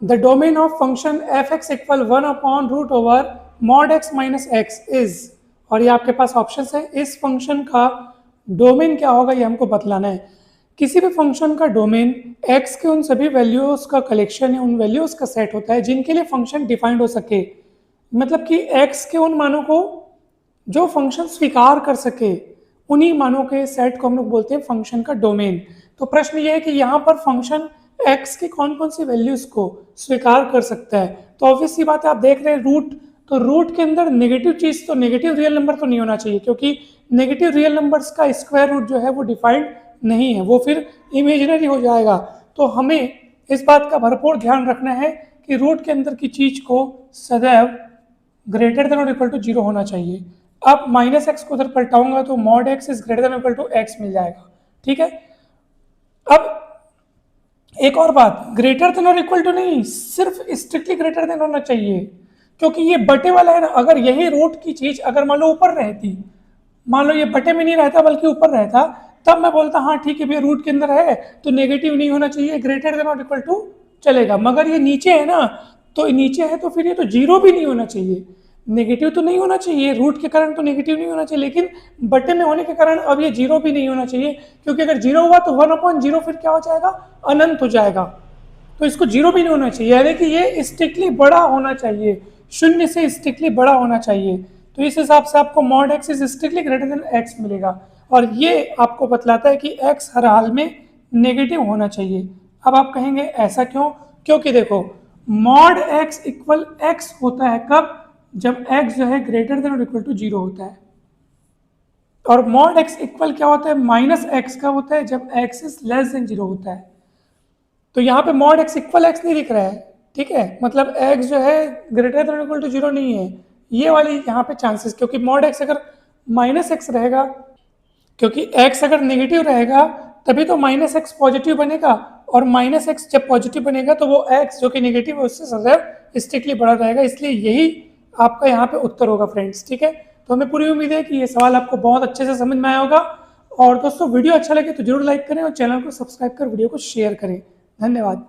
The domain of function F x equal 1/√mod x - x is, और ये आपके पास option है, इस फंक्शन का डोमेन क्या होगा ये हमको बतलाना है। किसी भी फंक्शन का डोमेन x के उन सभी वैल्यूज का कलेक्शन या उन वैल्यूज का सेट होता है जिनके लिए फंक्शन डिफाइंड हो सके, मतलब कि x के उन मानों को जो फंक्शन स्वीकार कर सके, उन्हीं मानों के सेट को हम लोग बोलते हैं फंक्शन का डोमेन। तो प्रश्न ये है कि यहाँ पर फंक्शन x की कौन कौन सी वैल्यूज को स्वीकार कर सकता है। तो ऑब्वियस सी बात है, आप देख रहे हैं रूट, तो रूट के अंदर नेगेटिव चीज, तो नेगेटिव रियल नंबर तो नहीं होना चाहिए, क्योंकि नेगेटिव रियल नंबर्स का स्क्वायर रूट जो है वो डिफाइंड नहीं है, वो फिर इमेजिनरी हो जाएगा। तो हमें इस बात का भरपूर ध्यान रखना है कि रूट के अंदर की चीज को सदैव ग्रेटर देन और इक्वल टू 0 होना चाहिए। अब माइनस एक्स को उधर पलटाऊंगा तो mod x is greater than equal to x मिल जाएगा, ठीक है। अब एक और बात, ग्रेटर देन और इक्वल टू नहीं, सिर्फ स्ट्रिक्टली ग्रेटर देन होना चाहिए, क्योंकि ये बटे वाला है ना। अगर यही रूट की चीज अगर मान लो ऊपर रहती, मान लो ये बटे में नहीं रहता बल्कि ऊपर रहता, तब मैं बोलता हाँ ठीक है भैया रूट के अंदर है तो नेगेटिव नहीं होना चाहिए, ग्रेटर देन और इक्वल टू चलेगा। मगर ये नीचे है ना, तो नीचे है तो फिर ये तो 0 भी नहीं होना चाहिए, नेगेटिव तो नहीं होना चाहिए, रूट के कारण तो नेगेटिव नहीं होना चाहिए, लेकिन बटे में होने के कारण अब ये 0 भी नहीं होना चाहिए, क्योंकि अगर 0 हुआ तो 1/0 फिर क्या हो जाएगा, अनंत हो जाएगा। तो इसको 0 भी नहीं होना चाहिए, यानी कि ये स्ट्रिक्टली बड़ा होना चाहिए, शून्य से स्ट्रिक्टली बड़ा होना चाहिए। तो इस हिसाब से आपको mod x is strictly greater than x मिलेगा, और ये आपको बतलाता है कि एक्स हर हाल में नेगेटिव होना चाहिए। अब आप कहेंगे ऐसा क्यों, क्योंकि देखो मॉड एक्स इक्वल एक्स होता है कब, जब x जो है ग्रेटर देन और इक्वल टू 0 होता है, और मॉड x इक्वल क्या होता है, माइनस एक्स कब होता है, जब x इज लेस देन 0 होता है। तो यहाँ पे मॉड x इक्वल x नहीं दिख रहा है, ठीक है, मतलब x जो है ग्रेटर देन और इक्वल टू 0 नहीं है, ये वाली यहाँ पे चांसेस, क्योंकि मॉड x अगर माइनस एक्स रहेगा, क्योंकि x अगर नेगेटिव रहेगा तभी तो माइनस एक्स पॉजिटिव बनेगा, और माइनस एक्स जब पॉजिटिव बनेगा तो वो x जो कि नेगेटिव है उससे सदैव स्ट्रिक्टली बड़ा रहेगा, इसलिए यही आपका यहाँ पे उत्तर होगा फ्रेंड्स, ठीक है। तो हमें पूरी उम्मीद है कि ये सवाल आपको बहुत अच्छे से समझ में आया होगा, और दोस्तों वीडियो अच्छा लगे तो जरूर लाइक करें और चैनल को सब्सक्राइब कर वीडियो को शेयर करें। धन्यवाद।